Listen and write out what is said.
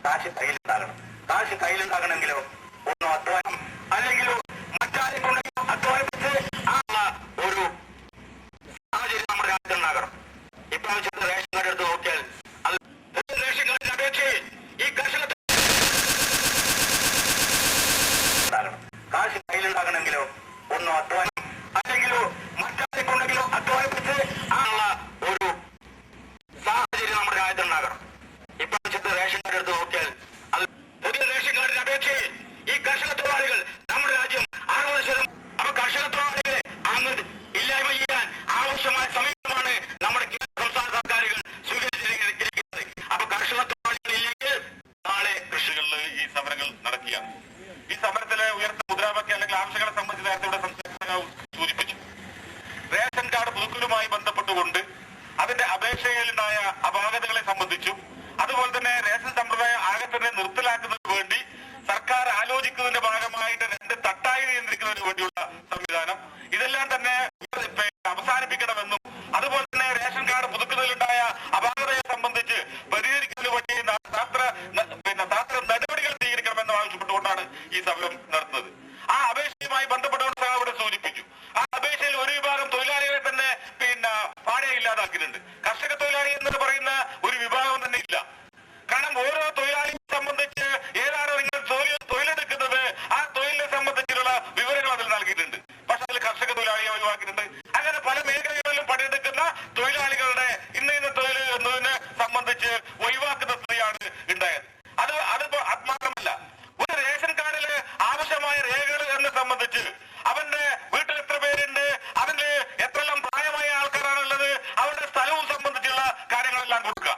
കാശ് കയ്യിലുണ്ടാകണം. കാശ് കയ്യിലുണ്ടാകണമെങ്കിലോ ഒന്നും അധ്വാനം അല്ലെങ്കിലോ മറ്റാരെ കൊണ്ടെങ്കിലും അധ്വാനിപ്പിച്ച് ആ ഒരു സാഹചര്യം നമ്മുടെ രാജ്യത്തുണ്ടാകണം. ഇപ്രാവശ്യത്തെ റേഷൻ കാർഡ് എടുത്ത് നോക്കിയാൽ അത് റേഷൻ കാർഡിന്റെ അപേക്ഷയിൽ ഈ കർഷക കാശ് കയ്യിലുണ്ടാകണമെങ്കിലോ ഒന്നും അധ്വാനം അല്ലെങ്കിലോ മറ്റാരെ കൊണ്ടെങ്കിലോ അധ്വാനിപ്പിച്ച് ആ ഒരു സാഹചര്യം നമ്മുടെ രാജ്യത്തുണ്ടാകണം. ഇപ്രാവശ്യത്തെ റേഷൻ കാർഡ് എടുത്ത് നോക്കിയാൽ അത് പുതിയ റേഷൻ കാർഡിന്റെ അപേക്ഷയിൽ ഈ കർഷക തൊഴിലാളികൾ നമ്മുടെ രാജ്യം 60%. അപ്പൊ കർഷക തൊഴിലാളികളെ അങ്ങ് ഇല്ലായ്മ ചെയ്യാൻ ആവശ്യമായ സമീപനമാണ് നമ്മുടെ സംസ്ഥാന സർക്കാരുകൾ സ്വീകരിച്ചിരിക്കുന്നത്. അപ്പൊ കർഷക തൊഴിലാളികളിലേക്ക് നാളെ കൃഷികളിൽ ഈ സമരങ്ങൾ നടക്കുകയാണ്. ഈ സമരത്തിലെ ഉയർന്ന മുദ്രാവാക്യം അല്ലെങ്കിൽ ആവശ്യങ്ങളെ സംബന്ധിച്ച് നേരത്തെ ഇവിടെ സൂചിപ്പിച്ചു. റേഷൻ കാർഡ് പുതുക്കലുമായി ബന്ധപ്പെട്ടുകൊണ്ട് അതിന്റെ അപേക്ഷയിലുണ്ടായ അപാകതകളെ സംബന്ധിച്ചും അതുപോലെ തന്നെ റേഷൻ സമ്പ്രദായം ആകെ തന്നെ നിർത്തലാക്കുന്നതിന് വേണ്ടി സർക്കാർ ആലോചിക്കുന്നതിന്റെ ഭാഗമായിട്ട് 2 തട്ടായി നിയന്ത്രിക്കുന്നതിന് വേണ്ടിയുള്ള സംവിധാനം, ഇതെല്ലാം തന്നെ അവസാനിപ്പിക്കണമെന്നും അതുപോലെ തന്നെ റേഷൻ കാർഡ് പുതുക്കുന്നതിലുണ്ടായ അപാകതയെ സംബന്ധിച്ച് പരിഹരിക്കുന്നതിന് വേണ്ടി ശാസ്ത്ര നടപടികൾ സ്വീകരിക്കണമെന്നും ആവശ്യപ്പെട്ടുകൊണ്ടാണ് ഈ സമരം നടത്തുന്നത്. ആ അപേക്ഷയുമായി ബന്ധപ്പെട്ടുകൊണ്ട് ഇവിടെ സൂചിപ്പിച്ചു. ആ അപേക്ഷയിൽ ഒരു വിഭാഗം തൊഴിലാളികളെ തന്നെ പാടെ ഇല്ലാതാക്കിയിട്ടുണ്ട്. കർഷക തൊഴിലാളി എന്ന് പറയുന്ന ഒരു വിഭാഗം തന്നെ ഇല്ല. കാരണം ഓരോ തൊഴിലാളിയെ സംബന്ധിച്ച് ഏതാണ് നിങ്ങൾ തൊഴിലെടുക്കുന്നത് ആ തൊഴിലിനെ സംബന്ധിച്ചുള്ള വിവരങ്ങൾ അതിൽ നൽകിയിട്ടുണ്ട്. പക്ഷെ അതിൽ കർഷക തൊഴിലാളിയെ ഒഴിവാക്കിയിട്ടുണ്ട്. അങ്ങനെ പല മേഖലകളിലും പണിയെടുക്കുന്ന തൊഴിലാളികളുടെ ഇന്ന തൊഴിൽ എന്നതിനെ സംബന്ധിച്ച് ഒഴിവാക്കുന്ന സ്ഥിതിയാണ് ഉണ്ടായത്. അതിപ്പോ മാത്രമല്ല, ഒരു റേഷൻ കാർഡില് ആവശ്യമായ രേഖകൾ എന്നെ സംബന്ധിച്ച് അവന്റെ വീട്ടിൽ എത്ര പേരുണ്ട്, അതിന് എത്രയെല്ലാം പ്രായമായ ആൾക്കാരാണുള്ളത്, അവരുടെ സ്ഥലവും സംബന്ധിച്ചുള്ള കാര്യങ്ങളെല്ലാം കൊടുക്കുക.